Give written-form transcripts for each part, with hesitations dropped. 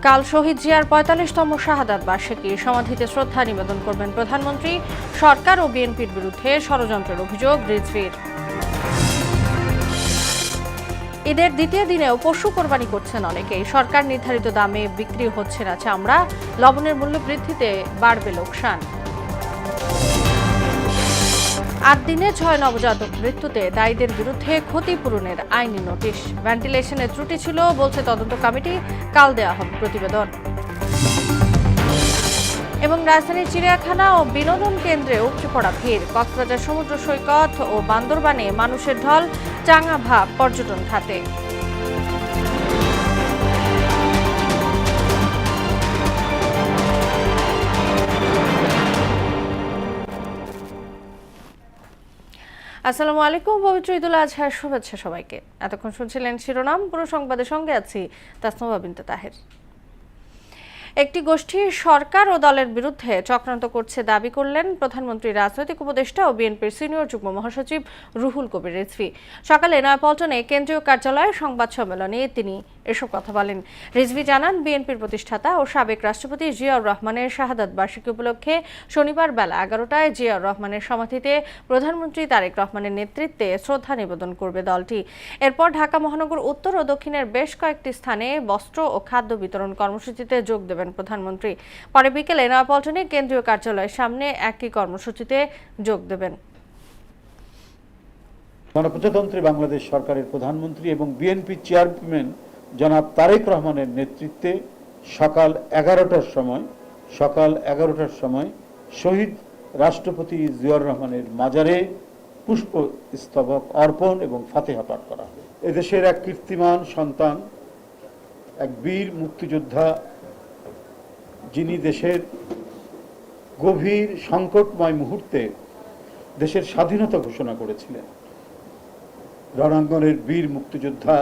কাল শহীদ জিয়ার ৪৫তম শাহাদাত বার্ষিকী সমাধিতে শ্রদ্ধা নিবেদন করবেন প্রধানমন্ত্রী। সরকার ও বিএনপির বিরুদ্ধে ষড়যন্ত্রের অভিযোগ রিজভীর। ঈদের দ্বিতীয় দিনেও পশু কোরবানি করছেন অনেকেই। সরকার নির্ধারিত দামে বিক্রি হচ্ছে না চামড়া, লবণের মূল্য বৃদ্ধিতে বাড়বে লোকসান। ৮ দিনে ৬ নবজাতক মৃত্যুতে দায়ীদের বিরুদ্ধে ক্ষতিপূরণের আইনি নোটিশ। ভেন্টিলেশনের ত্রুটি ছিল বলছে তদন্ত কমিটি, কাল দেয়া হবে প্রতিবেদন। এবং রাজধানীর চিড়িয়াখানা ও বিনোদন কেন্দ্রে উপচে পড়া ভিড়। কক্সবাজার সমুদ্র সৈকত ও বান্দরবানে মানুষের ঢল, চাঙা ভাব পর্যটন খাতে। আসসালামু আলাইকুম, পবিত্র ঈদুল আজহার শুভেচ্ছা সবাইকে। এতক্ষণ শুনছিলেন শিরোনাম, পুরো সংবাদের সঙ্গে আছি তাসনুভা বিনতে তাহের। একটি গোষ্ঠী সরকার ও দলের বিরুদ্ধে চক্রান্ত করছে দাবি করলেন প্রধানমন্ত্রী, রাজনৈতিক উপদেষ্টা ও বিএনপির সিনিয়র যুগ্ম মহাসচিব রুহুল কবির রিজভী। সকালে নয়াপল্টনে কেন্দ্রীয় কার্যালয়ে সংবাদ সম্মেলনে তিনি এসব কথা বলেন। রিজভী জানান, বিএনপির প্রতিষ্ঠাতা ও সাবেক রাষ্ট্রপতি জিয়াউর রহমানের শাহাদাত বার্ষিকী উপলক্ষে শনিবার বেলা ১১টায় জিয়াউর রহমানের সমাধিতে প্রধানমন্ত্রী তারেক রহমানের নেতৃত্বে শ্রদ্ধা নিবেদন করবে দলটি। এরপর ঢাকা মহানগর উত্তর ও দক্ষিণের বেশ কয়েকটি স্থানে বস্ত্র ও খাদ্য বিতরণ কর্মসূচিতে যোগ দেবেন প্রধানমন্ত্রী। পরে বিকেলে নয়াপল্টনে কেন্দ্রীয় কার্যালয়ের সামনে একই কর্মসূচিতে যোগ দেবেন। গণপ্রজাতন্ত্রী বাংলাদেশ সরকারের প্রধানমন্ত্রী এবং বিএনপি চেয়ারম্যান জনাব তারেক রহমানের নেতৃত্বে সকাল ১১টার সময় শহীদ রাষ্ট্রপতি জিয়াউর রহমানের মাজারে পুষ্পস্তবক অর্পণ এবং ফাতিহা পাঠ করা হবে। এদেশের এক কীর্তিমান সন্তান, এক বীর মুক্তিযোদ্ধা, যিনি দেশের গভীর সংকটময় মুহূর্তে দেশের স্বাধীনতা ঘোষণা করেছিলেন, রণাঙ্গনের বীর মুক্তিযোদ্ধা,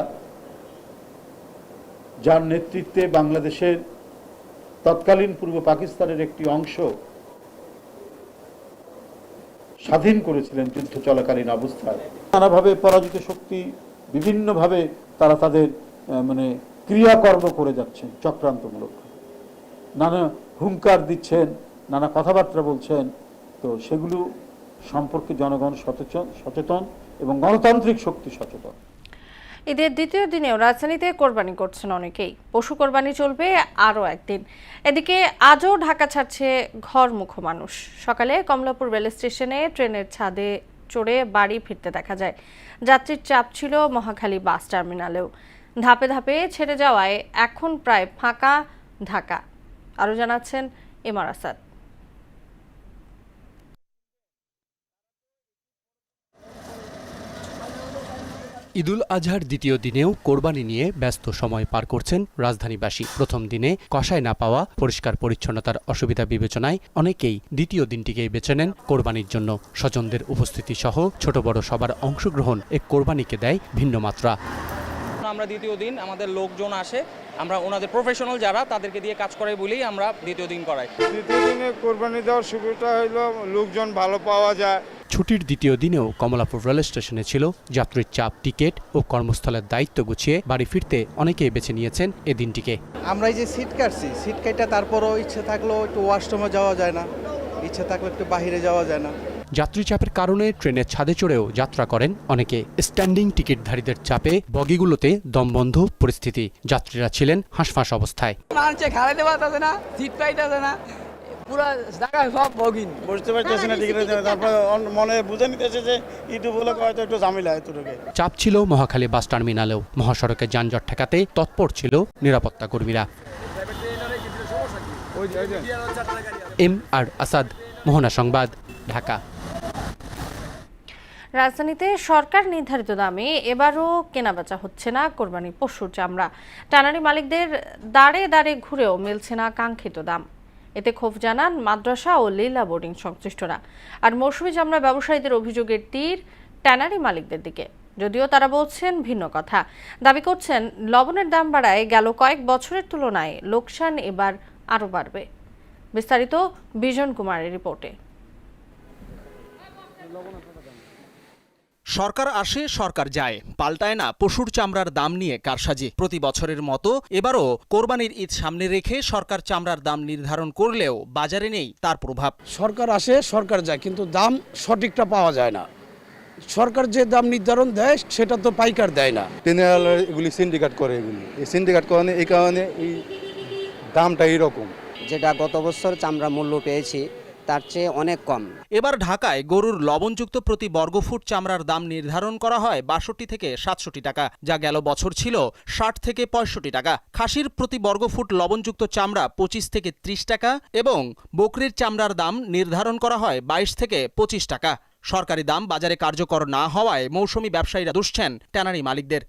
যার নেতৃত্বে বাংলাদেশের তৎকালীন পূর্ব পাকিস্তানের একটি অংশ স্বাধীন করেছিলেন যুদ্ধ চলাকালীন অবস্থায়। নানাভাবে পরাজিত শক্তি বিভিন্নভাবে তারা তাদের ক্রিয়াকর্ম করে যাচ্ছেন চক্রান্তমূলক, নানা হুঙ্কার দিচ্ছেন, নানা কথাবার্তা বলছেন। তো সেগুলো সম্পর্কে জনগণ সচেতন এবং গণতান্ত্রিক শক্তি সচেতন। ঈদের দ্বিতীয় দিনেও রাজধানীতে কোরবানি করছেন অনেকেই। পশু কোরবানি চলবে আরও একদিন। এদিকে আজও ঢাকা ছাড়ছে ঘরমুখো মানুষ। সকালে কমলাপুর রেল স্টেশনে ট্রেনের ছাদে চড়ে বাড়ি ফিরতে দেখা যায়। যাত্রীর চাপ ছিল মহাখালী বাস টার্মিনালেও। ধাপে ধাপে ছেড়ে যাওয়ায় এখন প্রায় ফাঁকা ঢাকা। আরও জানাচ্ছেন এমআর আসাদ। ঈদুল আজহার দ্বিতীয় দিনেও কোরবানি নিয়ে ব্যস্ত সময় পার করছেন রাজধানীবাসী। প্রথম দিনে কষায় না পাওয়া পরিষ্কার পরিচ্ছন্নতার অসুবিধা বিবেচনায় অনেকেই দ্বিতীয় দিনটিকেই বেছে নেন কোরবানির জন্য। স্বজনদের উপস্থিতি সহ ছোট বড় সবার অংশগ্রহণ এক কোরবানিকে দেয় ভিন্ন মাত্রা। আমরা দ্বিতীয় দিন আমাদের লোকজন আসে, আমরা ওনাদের প্রফেশনাল যারা তাদেরকে দিয়ে কাজ করাই বলেই আমরা দ্বিতীয় দিন করাই। দ্বিতীয় দিনে কোরবানি দেওয়ার সুবিধা হলো লোকজন ভালো পাওয়া যায়। ছুটির দ্বিতীয় দিনেও কমলাপুর রেল স্টেশনে ছিল যাত্রীর চাপ। টিকিট ও কর্মস্থলের দায়িত্ব গুছিয়ে বাড়ি ফিরতে অনেকেই বেছে নিয়েছেন এ দিনটিকে। আমরা এই যে সিট কাটছি, সিট কাটা তারপরও ইচ্ছে থাকলেও একটু ওয়াশরুমে যাওয়া যায় না, ইচ্ছে থাকলে একটু বাহিরে যাওয়া যায় না। যাত্রী চাপের কারণে ট্রেনের ছাদে চড়েও যাত্রা করেন অনেকে। স্ট্যান্ডিং টিকিটধারীদের চাপে বগিগুলোতে দমবন্ধ পরিস্থিতি। যাত্রীরা ছিলেন হাঁসফাঁস অবস্থায়। চাপ ছিল মহাখালী বাস টার্মিনালেও। মহাসড়কে যানজট ঠেকাতে তৎপর ছিল নিরাপত্তা কর্মীরা। এমআর আসাদ, মোহনা সংবাদ, ঢাকা। রাজধানীতে সরকার নির্ধারিত দামে এবারও কেনাবেচা হচ্ছে না কোরবানি পশুর চামড়া। টানারি মালিকদের দাঁড়ে দাঁড়ে ঘুরেও মিলছে না কাঙ্ক্ষিত দাম। এতে ক্ষোভ জানান মাদ্রাসা ও লীলা বোর্ডিং সংশ্লিষ্টরা। আর মৌসুমী চামড়া ব্যবসায়ীদের অভিযোগের তীর ট্যানারি মালিকদের দিকে, যদিও তারা বলছেন ভিন্ন কথা। দাবি করছেন, লবণের দাম বাড়ায় গেল কয়েক বছরের তুলনায় লোকসান এবার আরও বাড়বে। বিস্তারিত বিজন কুমারের রিপোর্টে। সরকার আসে সরকার যায়, পাল্টায় না পশুর চামড়ার দাম নিয়ে কারসাজি। প্রতি বছরের মতো এবারও কোরবানির ঈদ সামনে রেখে সরকার চামড়ার দাম নির্ধারণ করলেও বাজারে নেই তার প্রভাব। সরকার আসে সরকার যায়, কিন্তু দাম সঠিকটা পাওয়া যায় না। সরকার যে দাম নির্ধারণ দেয় সেটা তো পাইকার দেয় না। এগুলি সিন্ডিকেট করে, এই সিন্ডিকেট করে, এই কারণে এই দামটা এইরকম। যেটা গত বছর চামড়া মূল্য পেয়েছি তার চেয়ে অনেক কম। এবার ঢাকায় গরুর লবণযুক্ত প্রতি বর্গফুট চামড়ার দাম নির্ধারণ করা হয় ৬২ থেকে ৬৭ টাকা, যা গেল বছর ছিল ৬০ থেকে ৬৫ টাকা। খাসির প্রতি বর্গফুট লবণযুক্ত চামড়া ২৫ থেকে ৩০ টাকা এবং বকরির চামড়ার দাম নির্ধারণ করা হয় ২২ থেকে ২৫ টাকা। সরকারি দাম বাজারে কার্যকর না হওয়ায় মৌসুমী ব্যবসায়ীরা দুষছেন ট্যানারি মালিকদের।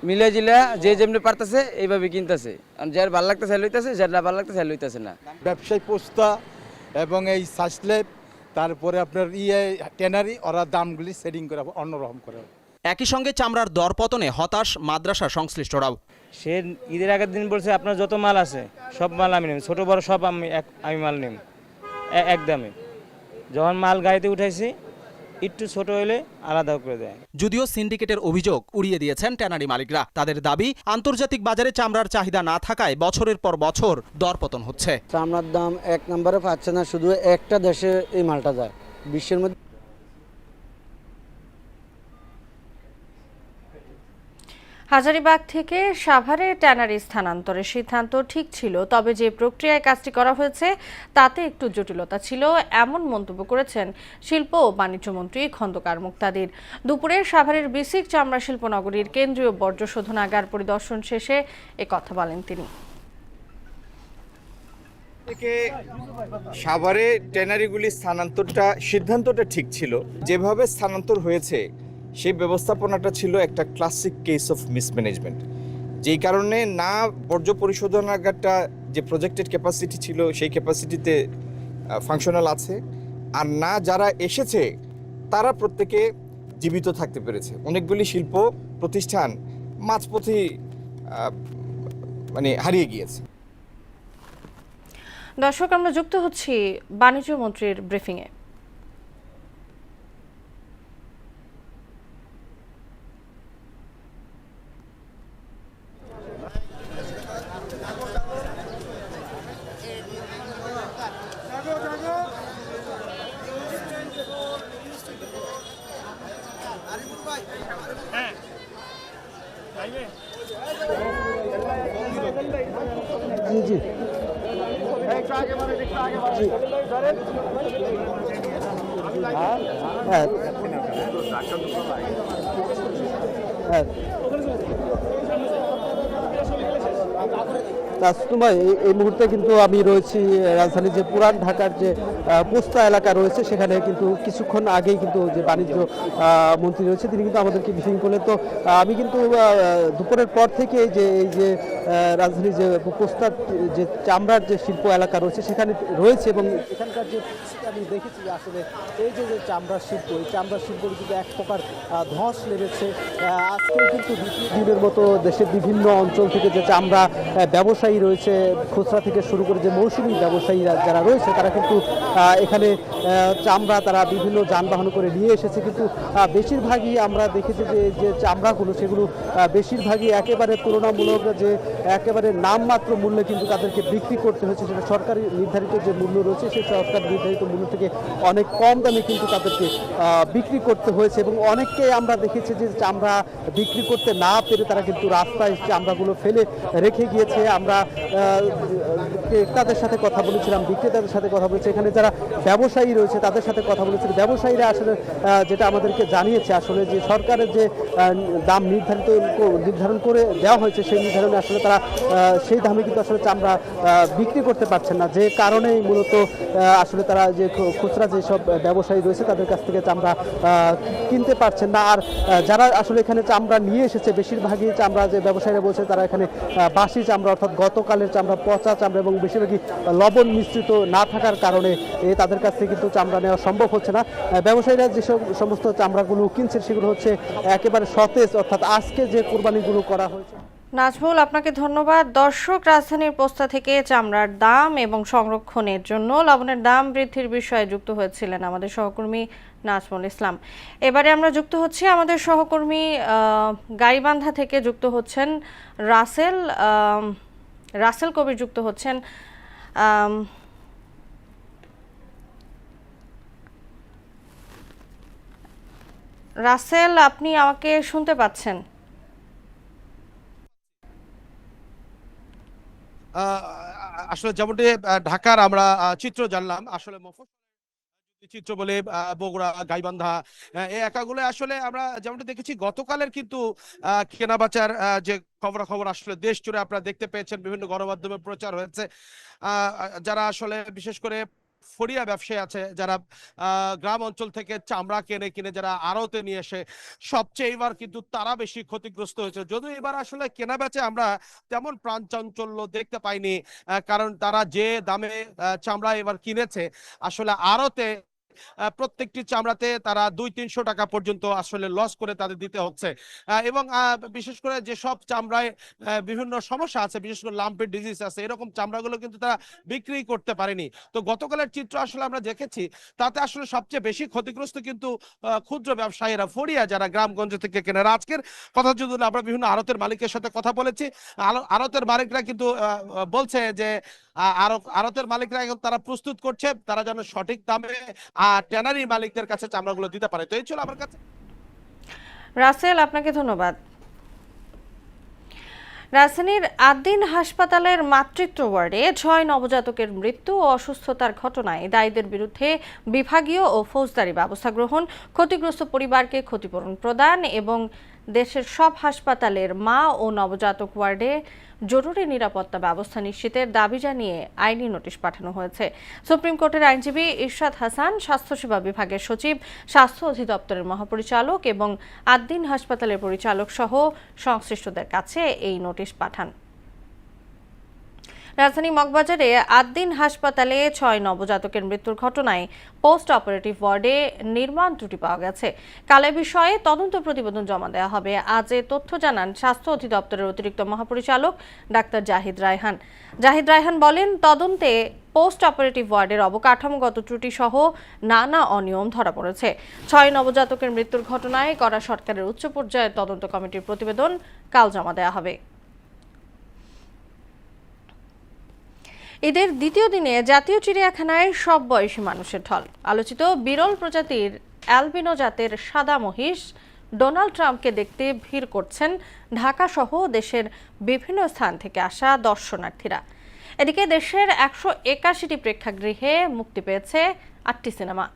মিলে জিলা যে যেমনি পারতেছে এইভাবে কিনতেছে, যার ভালো লাগতেছে লইতেছে, যার না ভালো লাগতেছে লইতেছে না। ব্যবসায়ী পোস্তা এবং এই সাসলেপ, তারপরে আপনার ট্যানারি, ওরা দামগুলি সেটিং করে অন্যরকম করে। একই সঙ্গে চামড়ার দরপতনে হতাশ মাদ্রাসা সংশ্লিষ্টরাও। সে ঈদের আগের দিন বলছে আপনার যত মাল আছে সব মাল আমি নেব, ছোট বড় সব আমি মাল নেব একদমে। যখন মাল গাড়িতে উঠাইছি একটু ছোট হলে আলাদা করে দেয়। যদিও সিন্ডিকেটের অভিযোগ উড়িয়ে দিয়েছেন ট্যানারি মালিকরা। তাদের দাবি, আন্তর্জাতিক বাজারে চামড়ার চাহিদা না থাকায় বছরের পর বছর দরপতন হচ্ছে। চামড়ার দাম এক নম্বরে পাচ্ছে না, শুধু একটা দেশে এই মালটা যায়, বিশ্বের মধ্যে। হাজারীবাগ থেকে সাভারে ট্যানারি স্থানান্তরের সিদ্ধান্ত ঠিক ছিল, তবে যে প্রক্রিয়ায় কাজটি করা হয়েছে তাতে একটু জটিলতা ছিল, এমন মন্তব্য করেছেন শিল্প ও বাণিজ্য মন্ত্রী খন্দকার মুক্তাদির। দুপুরে সাভারের বিসিক চামড়া শিল্প নগরীর কেন্দ্রীয় বর্জ্য শোধনাগার পরিদর্শন শেষে একথা বলেন তিনি। সাভারে ট্যানারিগুলি স্থানান্তরটা সিদ্ধান্তটা ঠিক ছিল, যেভাবে স্থানান্তর হয়েছে সেই ব্যবস্থাপনাটা ছিল একটা ক্লাসিক কেস অফ মিসম্যানেজমেন্ট, যেই কারণে না বর্জ্য পরিশোধনাগারটা যে প্রজেক্টেড ক্যাপাসিটি ছিল সেই ক্যাপাসিটিতে ফাংশনাল আছে, আর না যারা এসেছে তারা প্রত্যেকে জীবিত থাকতে পেরেছে। অনেকগুলি শিল্প প্রতিষ্ঠান মাঝপথে হারিয়ে গিয়েছে। দর্শক, আমরা যুক্ত হচ্ছি বাণিজ্য মন্ত্রীর ব্রিফিংয়ে। জি জি ভাই, এই মুহূর্তে কিন্তু আমি রয়েছি রাজধানীর যে পুরান ঢাকার যে পোস্তা এলাকা রয়েছে, সেখানে কিন্তু কিছুক্ষণ আগেই কিন্তু যে বাণিজ্য মন্ত্রী রয়েছে তিনি কিন্তু আমাদেরকে ব্রিফিং করলেন। তো আমি কিন্তু দুপুরের পর থেকে এই যে রাজধানীর যে পোস্তার যে চামড়ার যে শিল্প এলাকা রয়েছে সেখানে রয়েছে, এবং এখানকার যে আমি দেখেছি যে আসলে এই যে চামড়ার শিল্প, এই চামড়ার শিল্পের কিন্তু এক প্রকার ধস নেমেছে। আজকে কিন্তু দিনের মতো দেশের বিভিন্ন অঞ্চল থেকে যে চামড়া ব্যবসায়ী রয়েছে, খুচরা থেকে শুরু করে যে মৌসুমী ব্যবসায়ীরা যারা রয়েছে, তারা কিন্তু এখানে চামড়া তারা বিভিন্ন যানবাহন করে নিয়ে এসেছে। কিন্তু বেশিরভাগই আমরা দেখেছি যে চামড়াগুলো সেগুলো বেশিরভাগই একেবারে তুলনামূলক যে একেবারে নামমাত্র মূল্যে কিন্তু তাদেরকে বিক্রি করতে হয়েছে। সেটা সরকারি নির্ধারিত যে মূল্য রয়েছে সেই সরকার নির্ধারিত মূল্য থেকে অনেক কম দামে কিন্তু তাদেরকে বিক্রি করতে হয়েছে, এবং অনেককে আমরা দেখেছি যে চামড়া বিক্রি করতে না পেরে তারা কিন্তু রাস্তায় চামড়াগুলো ফেলে রেখে গিয়েছে। আমরা ক্রেতাদের সাথে কথা বলেছিলাম, বিক্রেতাদের সাথে কথা বলেছি, এখানে যারা ব্যবসায়ী রয়েছে তাদের সাথে কথা বলেছি। ব্যবসায়ীরা আসলে যেটা আমাদেরকে জানিয়েছে আসলে যে সরকারের যে দাম নির্ধারণ করে দেওয়া হয়েছে সেই নির্ধারণে আসলে তারা সেই দামে কিন্তু আসলে চামড়া বিক্রি করতে পারছেন না, যে কারণেই মূলত আসলে তারা যে খুচরা যেসব ব্যবসায়ী রয়েছে তাদের কাছ থেকে চামড়া কিনতে পারছেন না। আর যারা আসলে এখানে চামড়া নিয়ে এসেছে বেশিরভাগই চামড়া যে ব্যবসায়ীরা বলছে তারা এখানে বাসি চামড়া অর্থাৎ গতকালের চামড়া, পচা চামড়া এবং বেশিরভাগই লবণ মিশ্রিত না থাকার কারণে তাদের কাছ থেকে কিন্তু চামড়া নেওয়া সম্ভব হচ্ছে না। ব্যবসায়ীরা যেসব সমস্ত চামড়াগুলো কিনছে সেগুলো হচ্ছে একেবারে সতেজ, অর্থাৎ আজকে যে কোরবানিগুলো করা হয়েছে। নাজমুল, আপনাকে ধন্যবাদ। দর্শক, রাজধানীর পোস্তা থেকে চামড়ার দাম এবং সংরক্ষণের জন্য লবণের দাম বৃদ্ধির বিষয়ে যুক্ত হয়েছিলেন আমাদের সহকর্মী নাজমুল ইসলাম। এবারে আমরা যুক্ত হচ্ছি আমাদের সহকর্মী গাইবান্ধা থেকে যুক্ত হচ্ছেন রাসেল কবির যুক্ত হচ্ছেন। রাসেল, আপনি আমাকে শুনতে পাচ্ছেন? আসলে যেমনটি ঢাকার আমরা চিত্র জানলাম, আসলে চিত্র বলে বগুড়া, গাইবান্ধা এই এলাকাগুলো আসলে আমরা যেমনটা দেখেছি গতকালের কিন্তু কেনাবেচার যে খবরাখবর আসলে দেশ জুড়ে আপনারা দেখতে পেয়েছেন, বিভিন্ন গণমাধ্যমে প্রচার হয়েছে। যারা আসলে বিশেষ করে ফড়িয়া ব্যবসায়ী আছে, যারা গ্রাম অঞ্চল থেকে চামড়া কিনে যারা আড়তে নিয়ে এসে সবচেয়ে এবার কিন্তু তারা বেশি ক্ষতিগ্রস্ত হয়েছে। যদিও এবার আসলে কেনা বেচে আমরা তেমন প্রাণ চাঞ্চল্য দেখতে পাইনি, কারণ তারা যে দামে চামড়া এবার কিনেছে আসলে আড়তে প্রত্যেকটি চামড়াতে তারা 200-300 টাকা পর্যন্ত আসলে লস করে তাদের দিতে হচ্ছে। এবং বিশেষ করে যেসব চামড়ায় বিভিন্ন সমস্যা আছে, বিশেষ করে লাম্পের ডিজিজ আছে, এরকম চামড়াগুলো কিন্তু তারা বিক্রি করতে পারেনি। তো গতকালের চিত্র আসলে আমরা দেখেছি, তাতে আসলে সবচেয়ে বেশি ক্ষতিগ্রস্ত কিন্তু ক্ষুদ্র ব্যবসায়ীরা, ফড়িয়া যারা গ্রামগঞ্জ থেকে কেনারা। আজকের কথা যদি আমরা বিভিন্ন আড়তের মালিকের সাথে কথা বলেছি, আড়তের মালিকরা কিন্তু বলছে যে আড়তের মালিকরা এখন তারা প্রস্তুত করছে, তারা যেন সঠিক দামে ট্যানারি মালিকদের কাছে চামড়াগুলো দিতে পারে। তো এই ছিল আমার কাছে। রাসেল, আপনাকে ধন্যবাদ। রাজধানীর আদ্দিন হাসপাতালের মাতৃত্ব ওয়ার্ডে 6 নবজাতকের মৃত্যু ও অসুস্থতার ঘটনায় দায়ীদের বিরুদ্ধে বিভাগীয় ও ফৌজদারি ব্যবস্থা গ্রহণ, ক্ষতিগ্রস্ত পরিবারকে ক্ষতিপূরণ প্রদান এবং দেশের সব হাসপাতালের মা ও নবজাতক ওয়ার্ডে জরুরি নিরাপত্তা ব্যবস্থা নিশ্চিতের দাবি জানিয়ে আইনি নোটিশ পাঠানো হয়েছে। সুপ্রিম কোর্টের আইনজীবী ইরশাদ হাসান, স্বাস্থ্যসেবা বিভাগের সচিব, স্বাস্থ্য অধিদপ্তরের মহাপরিচালক এবং আদ্দিন হাসপাতালের পরিচালক সহ সংশ্লিষ্টদের কাছে এই নোটিশ পাঠান। রাজধানী মগবাজারে আদ্দিন হাসপাতালে 6 নবজাতকের মৃত্যুর ঘটনায় পোস্ট অপারেটিভ ওয়ার্ডে নির্মাণ ত্রুটি পাওয়া গেছে। কালে বিষয়ে তদন্ত প্রতিবেদন জমা দেওয়া হবে। আজ এ তথ্য জানান স্বাস্থ্য অধিদপ্তরের অতিরিক্ত মহাপরিচালক ডাক্তার জাহিদ রায়হান বলেন, তদন্তে পোস্ট অপারেটিভ ওয়ার্ডের অবকাঠামোগত ত্রুটি সহ নানা অনিয়ম ধরা পড়েছে। 6 নবজাতকের মৃত্যুর ঘটনায় করা সরকারের উচ্চ পর্যায়ের তদন্ত কমিটির প্রতিবেদন কাল জমা দেওয়া হবে। ঈদের দ্বিতীয় দিনে জাতীয় চিড়িয়াখানায় সব বয়সী মানুষের ঢল। আলোচিত বিরল প্রজাতির অ্যালবিনো জাতের সাদা মহিষ ডোনাল্ড ট্রাম্পকে দেখতে ভিড় করছেন ঢাকা সহ দেশের বিভিন্ন স্থান থেকে আসা দর্শনার্থীরা। এদিকে দেশের 181টি প্রেক্ষাগৃহে মুক্তি পেয়েছে 8টি সিনেমা।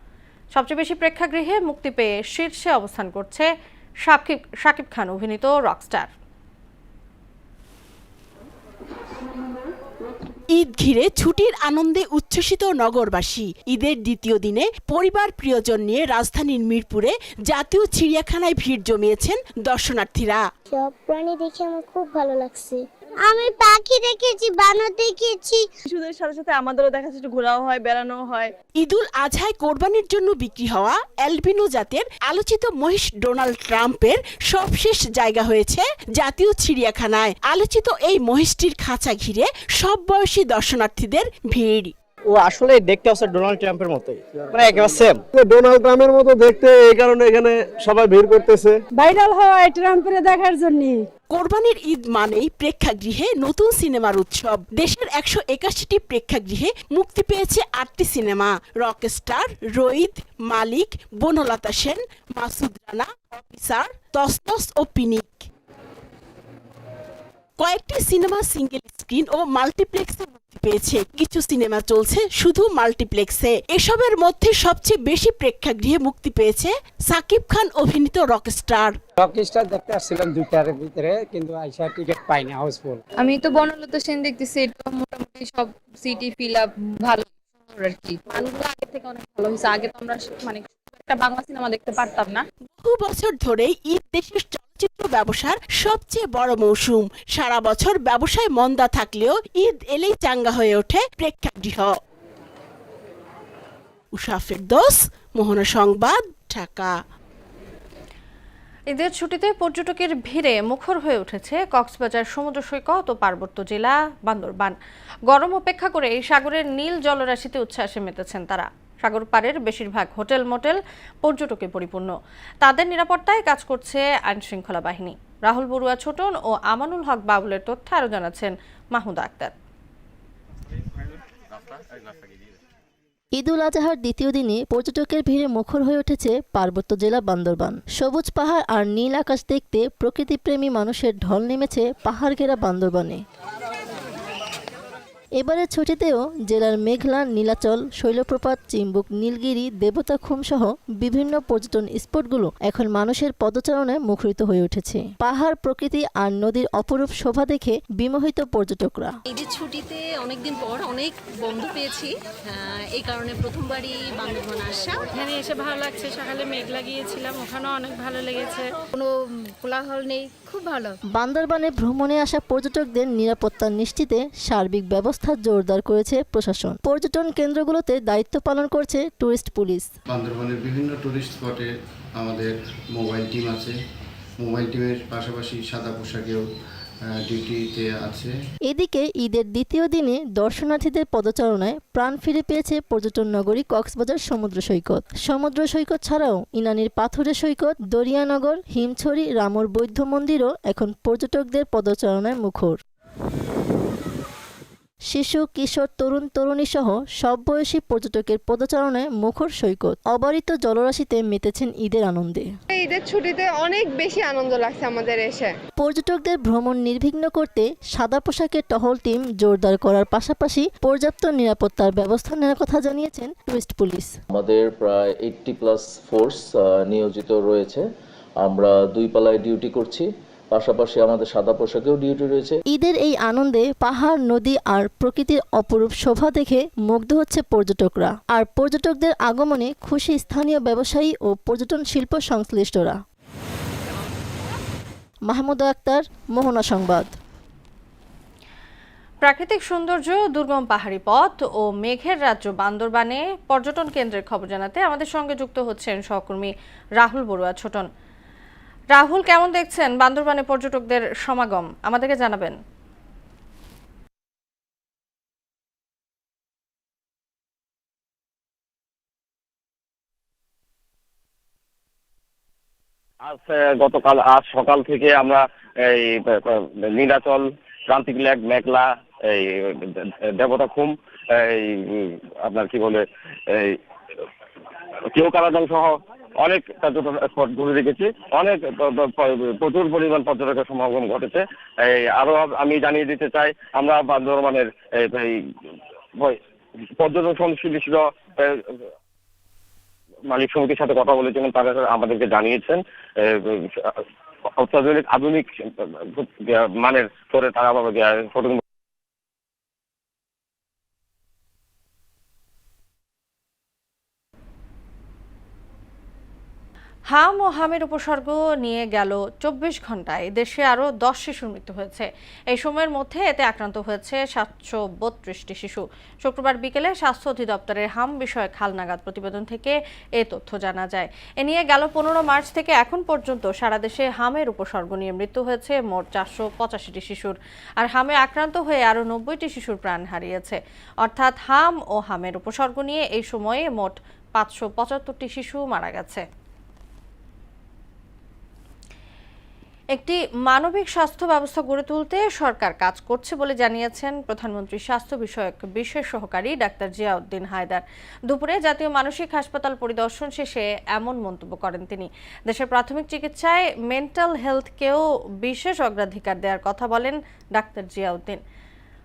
সবচেয়ে বেশি প্রেক্ষাগৃহে মুক্তি পেয়ে শীর্ষে অবস্থান করছে শাকিব খান অভিনীত রকস্টার। ঈদ ঘিরে ছুটির আনন্দে উচ্ছ্বসিত নগরবাসী। ঈদের দ্বিতীয় দিনে পরিবার প্রিয়জন নিয়ে রাজধানীর মিরপুরে জাতীয় চিড়িয়াখানায় ভিড় জমিয়েছেন দর্শনার্থীরা। সব প্রাণী দেখে আমার খুব ভালো লাগছে। আমি পাখি দেখেছি, বানর দেখেছি। শিশুদের সাথে সাথে আমাদেরও দেখা যাচ্ছে, ঘোরাও হয়, বেড়ানো হয়। ঈদুল আজহায় কোরবানির জন্য বিক্রি হওয়া অ্যালবিনো জাতের আলোচিত মহিষ ডোনাল্ড ট্রাম্পের সবশেষ জায়গা হয়েছে জাতীয় চিড়িয়াখানায়। আলোচিত এই মহিষটির খাঁচা ঘিরে সব বয়সী দর্শনার্থীদের ভিড়। ও আসলে দেখতে হচ্ছে ডোনাল্ড ট্রাম্পের মতোই, মানে একেবারে সেম ডোনাল্ড ট্রাম্পের মতো দেখতে, এই কারণে এখানে সবাই ভিড় করতেছে ভাইরাল হয় ট্রাম্পের দেখার জন্য। কোরবানির ঈদ মানেই প্রেক্ষাগৃহে নতুন সিনেমার উৎসব। দেশের 181টি প্রেক্ষাগৃহে মুক্তি পেয়েছে 8টি সিনেমা। রকস্টার, রোহিত, মালিক, বনলতা সেন, মাসুদ রানা, অফিসার, তসতস ও পিনিক। কয়েকটি সিনেমা সিঙ্গেল স্ক্রিন ও মাল্টিপ্লেক্সে মুক্তি পেয়েছে, কিছু সিনেমা চলছে শুধু মাল্টিপ্লেক্সে। এসবের মধ্যে সবচেয়ে বেশি প্রেক্ষাগৃহে মুক্তি পেয়েছে শাকিব খান অভিনীত রকস্টার। রকস্টার দেখতে আসছিলাম 2টার ভিতরে, কিন্তু আইসা টিকিট পাইনি, হাউসফুল। আমি তো বনলতা সেন দেখতেছি, এটা মোটামুটি সব সিটি ফিল আপ ভালো আর কি। গানগুলো আগে থেকে অনেক ভালো হয়েছে। আগে তো আমরা মানে একটা বাংলা সিনেমা দেখতে পারতাম না। বহু বছর ধরেই ঈদ দেশের চলচ্চিত্র ব্যবসার সবচেয়ে বড় মৌসুম। সারা বছর ব্যবসায় মন্দা থাকলেও ঈদ এলেই চাঙ্গা হয়ে ওঠে প্রেক্ষাগৃহ। উষা ফেরদৌস, মোহনা সংবাদ, ঢাকা। ঈদের ছুটিতে পর্যটকের ভিড়ে মুখর হয়ে উঠেছে কক্সবাজার সমুদ্র সৈকত ও পার্বত্য জেলা বান্দরবান। গরম উপেক্ষা করে সাগরের নীল জলরাশিতে উচ্ছ্বাসে মেতেছেন তারা। সাগর পাড়ের বেশিরভাগ হোটেল মোটেল পর্যটকে পরিপূর্ণ। তাদের নিরাপত্তায় কাজ করছে আইনশৃঙ্খলা বাহিনী। রাহুল বড়ুয়া ছোটন ও আমানুল হক বাবুলের তথ্য আরও জানাচ্ছেন মাহমুদা আক্তার। ঈদুল আজহার দ্বিতীয় দিনে পর্যটকের ভিড়ে মুখর হয়ে উঠেছে পার্বত্য জেলা বান্দরবান। সবুজ পাহাড় আর নীল আকাশ দেখতে প্রকৃতিপ্রেমী মানুষের ঢল নেমেছে পাহাড় ঘেরা বান্দরবানে। এবারের ছুটিতেও জেলার মেঘলা, নীলাচল, শৈলপ্রপাত, চিম্বুক, নীলগিরি, দেবতাখুম সহ বিভিন্ন পর্যটন স্পটগুলো এখন মানুষের পদচারণায় মুখরিত হয়ে উঠেছে। পাহাড়, প্রকৃতি আর নদীর অপরূপ শোভা দেখে বিমোহিত পর্যটকরা। ঈদের ছুটিতে অনেকদিন পর অনেক বন্ধু পেয়েছি, এই কারণে প্রথমবারই বান্দরবান আসা। এখানে এসে ভালো লাগছে। সকালে মেঘলা গিয়েছিলাম, ওখানেও অনেক ভালো লেগেছে। কোনো কোলাহল নেই, খুব ভালো। বান্দরবানে ভ্রমণে আসা পর্যটকদের নিরাপত্তা নিশ্চিতে সার্বিক ব্যবস্থা জোরদার করেছে প্রশাসন। পর্যটন কেন্দ্রগুলোতে দায়িত্ব পালন করছে টুরিস্ট পুলিশ। বান্দরবানের বিভিন্ন টুরিস্ট স্পটে আমাদের মোবাইল টিম আছে। মোবাইল টিমের পাশাপাশি সাদা পোশাকেও ডিউটিতে আছে। এদিকে ঈদের দ্বিতীয় দিনে দর্শনার্থীদের পদচারণায় প্রাণ ফিরে পেয়েছে পর্যটন নগরী কক্সবাজার সমুদ্র সৈকত। সমুদ্র সৈকত ছাড়াও ইনানির পাথুরে সৈকত, দরিয়ানগর, হিমছড়ি, রামর বৌদ্ধ মন্দিরও এখন পর্যটকদের পদচারণায় মুখর। শিশু, কিশোর, তরুণ, তরুণী সহ সব বয়সী পর্যটকের পদচারণায় মুখর সৈকত। অবারিত জলরাশিতে মেতেছেন ঈদের আনন্দে। ঈদের ছুটিতে অনেক বেশি আনন্দ লাগছে আমাদের এসে। পর্যটকদের ভ্রমণ নির্বিঘ্ন করতে সাদা পোশাকের টহল টিম জোরদার করার পাশাপাশি পর্যাপ্ত নিরাপত্তার ব্যবস্থা নেওয়ার কথা জানিয়েছেন টুরিস্ট পুলিশ। আমাদের প্রায় 80+ ফোর্স নিয়োজিত রয়েছে। আমরা 2 পালায় ডিউটি করছি, পাশাপাশি আমাদের সাদা পোশাকেও ডিউটি রয়েছে। ঈদের এই আনন্দে পাহাড়, নদী আর প্রকৃতির অপরূপ শোভা দেখে মুগ্ধ হচ্ছে পর্যটকরা। আর পর্যটকদের আগমনে খুশি স্থানীয় ব্যবসায়ী ও পর্যটন শিল্প সংশ্লিষ্টরা। মাহমুদা আক্তার, মোহনা সংবাদ। প্রাকৃতিক সৌন্দর্য, দুর্গম পাহাড়ি পথ ও মেঘের রাজ্য বান্দরবানে পর্যটন কেন্দ্রের খবর জানাতে আমাদের সঙ্গে যুক্ত হচ্ছেন সহকর্মী রাহুল বড়ুয়া ছোটন। রাহুল, কেমন দেখছেন বান্দরবানে পর্যটকদের সমাগম, আমাদেরকে জানাবেন। আজ সকাল থেকে আমরা এই নীলাচল, প্রান্তিক লেক, মেঘলা, এই দেবতাখুম, এই আপনার কি বলে এই কেওকারাদং সহ অনেক পর্যটন স্পট ঘুরে দেখেছি। অনেক প্রচুর পরিমাণ পর্যটকের সমাগম ঘটেছে। এই আরো আমি জানিয়ে দিতে চাই, আমরা বান্দরবানের এই পর্যটন সংশ্লিষ্ট মালিক সমিতির সাথে কথা বলেছিলেন, তারা আমাদেরকে জানিয়েছেন অত্যাধুনিক আধুনিক মানের করে তারা ফটো। হাম ও হামের উপসর্গ নিয়ে গেল 24 ঘন্টায় দেশে আরও 10 শিশুর মৃত্যু হয়েছে। এই সময়ের মধ্যে এতে আক্রান্ত হয়েছে 732টি শিশু। শুক্রবার বিকেলে স্বাস্থ্য অধিদপ্তরের হাম বিষয়ক হালনাগাদ প্রতিবেদন থেকে এ তথ্য জানা যায়। এ নিয়ে গেল 15 মার্চ থেকে এখন পর্যন্ত সারা দেশে হামের উপসর্গ নিয়ে মৃত্যু হয়েছে মোট 485টি শিশুর। আর হামে আক্রান্ত হয়ে আরও 90টি শিশুর প্রাণ হারিয়েছে। অর্থাৎ হাম ও হামের উপসর্গ নিয়ে এই সময়ে মোট 575টি শিশু মারা গেছে। একটি মানবিক স্বাস্থ্য ব্যবস্থা গড়ে তুলতে সরকার কাজ করছে বলে জানিয়েছেন প্রধানমন্ত্রী স্বাস্থ্য বিষয়ক বিশেষ সহকারী ডাক্তার জিয়াউদ্দিন হায়দার। দুপুরে জাতীয় মানসিক হাসপাতাল পরিদর্শন শেষে এমন মন্তব্য করেন তিনি। দেশের প্রাথমিক চিকিৎসায় মেন্টাল হেলথকেও বিশেষ অগ্রাধিকার দেওয়ার কথা বলেন ডাক্তার জিয়াউদ্দিন।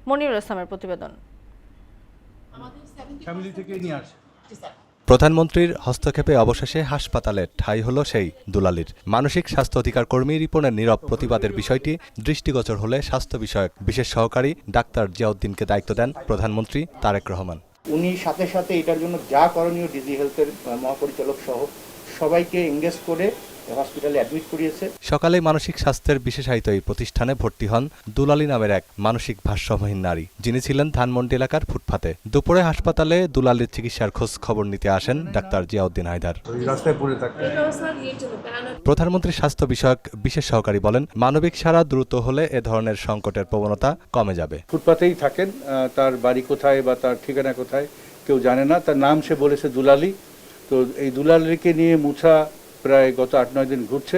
মনিরুল ইসলামের প্রতিবেদন। প্রধানমন্ত্রীর হস্তক্ষেপে অবশেষে হাসপাতালে ঠাঁই হলো সেই দুলালির। মানসিক স্বাস্থ্য অধিকার কর্মী রিপনের নীরব প্রতিবাদের বিষয়টি দৃষ্টিগোচর হলে স্বাস্থ্য বিষয়ক বিশেষ সহকারী ডাক্তার জিয়াউদ্দিনকে দায়িত্ব দেন প্রধানমন্ত্রী তারেক রহমান। উনি সাথে সাথে এটার জন্য যা করণীয় ডিজি হেলথের মহাপরিচালক সহ সবাইকে এঙ্গেজ করে হসপিটালে অ্যাডমিট করিয়েছে। সকালে মানসিক স্বাস্থ্যের বিশেষায়িত এই প্রতিষ্ঠানে ভর্তি হন দুলালী নামের এক মানসিক ভারসাম্যহীন নারী, যিনি ছিলেন ধানমন্ডি এলাকার ফুটপাতে। দুপুরে হাসপাতালে দুলালীর চিকিৎসার খোঁজ খবর নিতে আসেন ডাক্তার জিয়াউদ্দিন হায়দার। প্রধানমন্ত্রী স্বাস্থ্য বিষয়ক বিশেষ সহকারী বলেন, মানবিক সাড়া দ্রুত হলে এ ধরনের সংকটের প্রবণতা কমে যাবে। ফুটপাতেই থাকেন, তার বাড়ি কোথায় বা তার ঠিকানা কোথায় কেউ জানে না। তার নাম সে বলেছে দুলালী। তো এই দুলালীকে নিয়ে মুছা প্রায় গত 8-9 দিন ঘুরছে।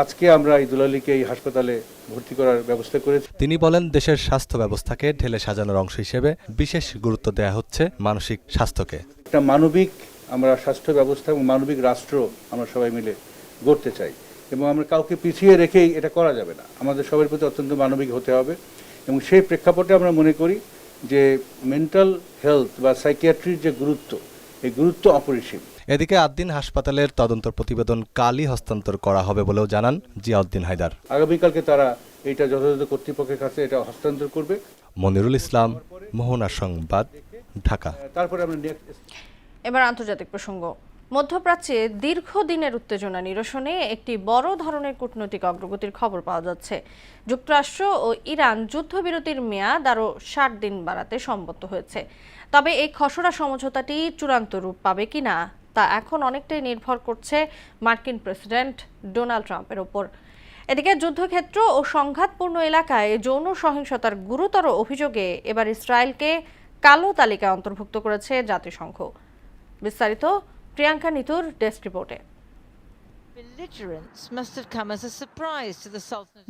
আজকে আমরা এই দুলালীকে এই হাসপাতালে ভর্তি করার ব্যবস্থা করেছি। তিনি বলেন, দেশের স্বাস্থ্য ব্যবস্থাকে ঢেলে সাজানোর অংশ হিসেবে বিশেষ গুরুত্ব দেওয়া হচ্ছে মানসিক স্বাস্থ্যকে। একটা মানবিক আমরা স্বাস্থ্য ব্যবস্থা এবং মানবিক রাষ্ট্র আমরা সবাই মিলে গড়তে চাই, এবং আমরা কাউকে পিছিয়ে রেখেই এটা করা যাবে না। আমাদের সবার প্রতি অত্যন্ত মানবিক হতে হবে, এবং সেই প্রেক্ষাপটে আমরা মনে করি যে মেন্টাল হেলথ বা সাইকিয়াট্রির যে গুরুত্ব, এই গুরুত্ব অপরিসীম। এদিকে আদ্দিন হাসপাতালের তদন্ত প্রতিবেদন কালই হস্তান্তর করা হবে বলেও জানান জিয়াউদ্দিন হায়দার। আগামীকালকে তারা এটা যথাযথ কর্তৃপক্ষের কাছে এটা হস্তান্তর করবে। মনিরুল ইসলাম, মোহনা সংবাদ, ঢাকা। তারপরে আমরা এবার আন্তর্জাতিক প্রসঙ্গ। মধ্যপ্রাচ্যে দীর্ঘদিনের উত্তেজনা নিরসনে একটি বড় ধরনের কূটনৈতিক অগ্রগতির খবর পাওয়া যাচ্ছে। যুক্তরাষ্ট্র ও ইরান যুদ্ধবিরতির মেয়াদ আরও 60 দিন বাড়াতে সম্মত হয়েছে। তবে এই খসড়া সমঝোতাটি চূড়ান্ত রূপ পাবে কিনা তা এখন অনেকটাই নির্ভর করছে মার্কিন প্রেসিডেন্ট ডোনাল্ড ট্রাম্পের ওপর। এদিকে যুদ্ধক্ষেত্র ও সংঘাতপূর্ণ এলাকায় যৌন সহিংসতার গুরুতর অভিযোগে এবার ইসরায়েলকে কালো তালিকায় অন্তর্ভুক্ত করেছে জাতিসংঘ। বিস্তারিত প্রিয়াঙ্কা নিতুর ডেস্ক রিপোর্টে।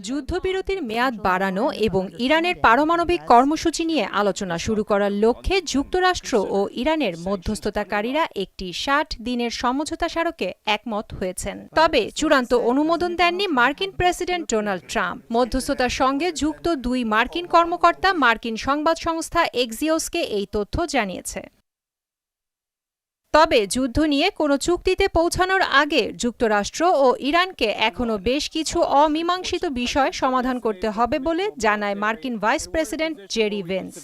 যুদ্ধবিরতির মেয়াদ বাড়ানো এবং ইরানের পারমাণবিক কর্মসূচি নিয়ে আলোচনা শুরু করার লক্ষ্যে যুক্তরাষ্ট্র ও ইরানের মধ্যস্থতাকারীরা একটি 60 দিনের সমঝোতা স্মারকে একমত হয়েছেন। তবে চূড়ান্ত অনুমোদন দেননি মার্কিন প্রেসিডেন্ট ডোনাল্ড ট্রাম্প। মধ্যস্থতার সঙ্গে যুক্ত 2 মার্কিন কর্মকর্তা মার্কিন সংবাদ সংস্থা এক্সিওসকে এই তথ্য জানিয়েছে। তবে যুদ্ধ নিয়ে কোনো চুক্তিতে পৌঁছানোর আগে যুক্তরাষ্ট্র ও ইরানকে এখনও বেশ কিছু অমীমাংসিত বিষয় সমাধান করতে হবে বলে জানায় মার্কিন ভাইস প্রেসিডেন্ট জেরি ভেন্স।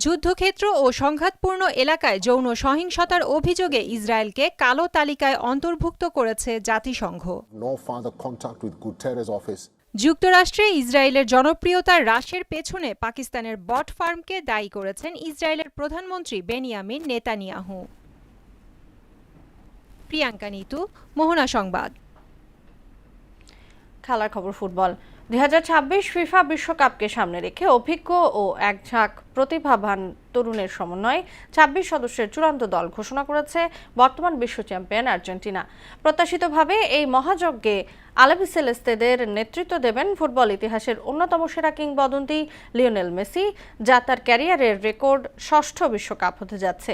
যুদ্ধক্ষেত্র ও সংঘাতপূর্ণ এলাকায় যৌন সহিংসতার অভিযোগে ইসরায়েলকে কালো তালিকায় অন্তর্ভুক্ত করেছে জাতিসংঘ। যুক্তরাষ্ট্রে ইসরায়েলের জনপ্রিয়তা হ্রাসের পেছনে পাকিস্তানের বট ফার্মকে দায়ী করেছেন ইসরায়েলের প্রধানমন্ত্রী বেনিয়ামিন নেতানিয়াহু। প্রিয়াঙ্কা নিতু, মোহনা সংবাদ। খেলার খবর ফুটবল। 2026 ফিফা বিশ্বকাপকে সামনে রেখে অভিজ্ঞ ও একঝাঁক প্রতিভাবান তরুণের সমন্বয়ে 26 সদস্যের চূড়ান্ত দল ঘোষণা করেছে বর্তমান বিশ্ব চ্যাম্পিয়ন আর্জেন্টিনা। প্রত্যাশিতভাবে এই মহাযজ্ঞে আলাবিসেলেস্তেদের নেতৃত্ব দেবেন ফুটবল ইতিহাসের অন্যতম সেরা কিংবদন্তি লিওনেল মেসি, যা তার ক্যারিয়ারের রেকর্ড 6ষ্ঠ বিশ্বকাপ হতে যাচ্ছে।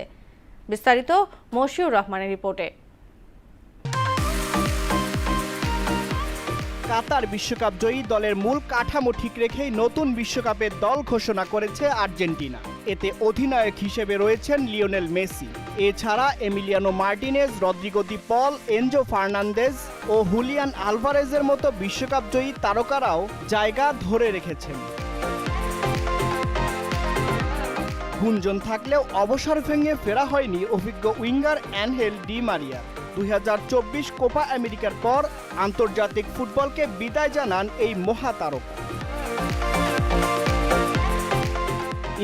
বিস্তারিত মশিউর রহমানের রিপোর্টে। কাতার বিশ্বকাপ জয়ী দলের মূল কাঠামো ঠিক রেখেই নতুন বিশ্বকাপের দল ঘোষণা করেছে আর্জেন্টিনা। এতে অধিনায়ক হিসেবে রয়েছেন লিওনেল মেসি। এছাড়া এমিলিয়ানো মার্টিনেজ, রদ্রিগো দি পল, এনজো ফার্নান্দেজ ও হুলিয়ান আলভারেজের মতো বিশ্বকাপ জয়ী তারকারাও জায়গা ধরে রেখেছেন। গুঞ্জন থাকলেও অবসর ভেঙে ফেরা হয়নি অভিজ্ঞ winger Ángel Di Maria. 2024 Copa আমেরিকার পর আন্তর্জাতিক ফুটবলকে বিদায় জানান এই মহাতারকা।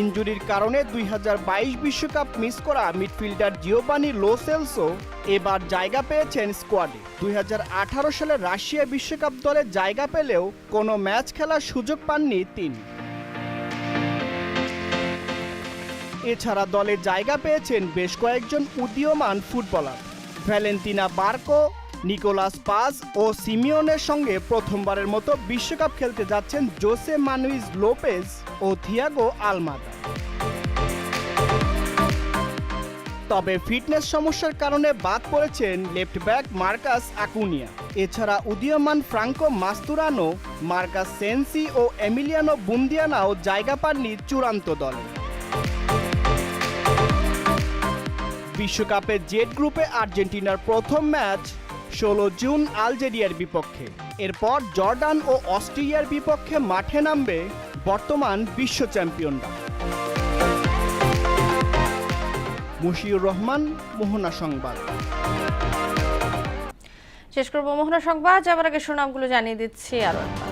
ইনজুরির কারণে 2022 বিশ্বকাপ মিস করা মিডফিল্ডার জিওভানি লো সেলসো এবার জায়গা পেয়েছেন স্কোয়াডে। 2018 সালে রাশিয়া বিশ্বকাপ দলে জায়গা পেলেও কোনো ম্যাচ খেলার সুযোগ পাননি তিনি। এছাড়া দলে জায়গা পেয়েছেন বেশ কয়েকজন উদীয়মান footballer. Valentina Barco, Nicolas Paz ও সিমিওনের সঙ্গে প্রথমবারের মতো বিশ্বকাপ খেলতে যাচ্ছেন জোসে মানুইজ লোপেজ ও থিয়াগো আলমাদা। তবে ফিটনেস সমস্যার কারণে বাদ পড়েছেন লেফট ব্যাক মার্কাস আকুনিয়া। এছাড়া উদীয়মান ফ্রাঙ্কো মাস্তুরানো, মার্কাস সেন্সি ও এমিলিয়ানো বুন্দিয়ানাও জায়গা পাননি চূড়ান্ত দলে। বিশ্বকাপে জেড গ্রুপে আর্জেন্টিনার প্রথম ম্যাচ 16 জুন আলজেরিয়ার বিপক্ষে। এরপর জর্ডান ও অস্ট্রিয়ার বিপক্ষে মাঠে নামবে বর্তমান বিশ্ব চ্যাম্পিয়নরা। মুশিউর রহমান, মোহনা সংবাদ। শেষ করব মোহনা সংবাদ, যাবার আগে সুনামগুলো জানিয়ে দিচ্ছি আরো একবার।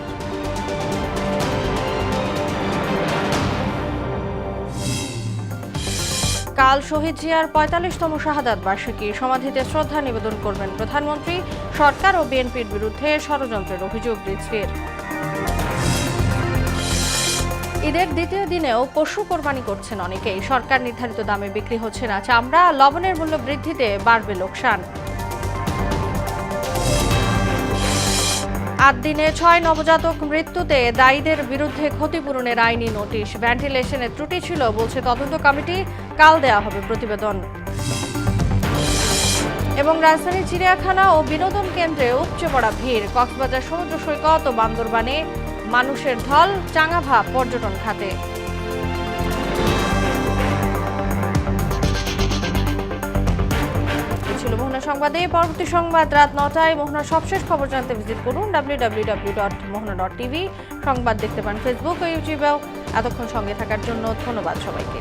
কাল শহীদ জিয়ার ৪৫তম শাহাদাত বার্ষিকী, সমাধিতে শ্রদ্ধা নিবেদন করবেন প্রধানমন্ত্রী। সরকার ও বিএনপির বিরুদ্ধে ষড়যন্ত্রের অভিযোগ রিজভীর। ঈদের দ্বিতীয় দিনেও পশু কোরবানি করছেন অনেকেই। সরকার নির্ধারিত দামে বিক্রি হচ্ছে না চামড়া, লবণের মূল্য বৃদ্ধিতে বাড়বে লোকসান। ৮ দিনে ৬ নবজাতক মৃত্যুতে দায়ীদের বিরুদ্ধে ক্ষতিপূরণের আইনি নোটিশ। ভেন্টিলেশনের ত্রুটি ছিল বলছে তদন্ত কমিটি, কাল দেয়া হবে প্রতিবেদন। এবং রাজধানীর চিড়িয়াখানা ও বিনোদন কেন্দ্রে উপচে পড়া ভিড়। কক্সবাজার সমুদ্র সৈকত ও বান্দরবানে মানুষের ঢল, চাঙা ভাব পর্যটন খাতে। ছিল মোহনা সংবাদে। পরবর্তী সংবাদ রাত ৯টায়। মোহনার সবশেষ খবর জানতে ভিজিট করুন www.mohana.tv। সংবাদ দেখতে পান ফেসবুক ও ইউটিউবেও। এতক্ষণ সঙ্গে থাকার জন্য ধন্যবাদ সবাইকে।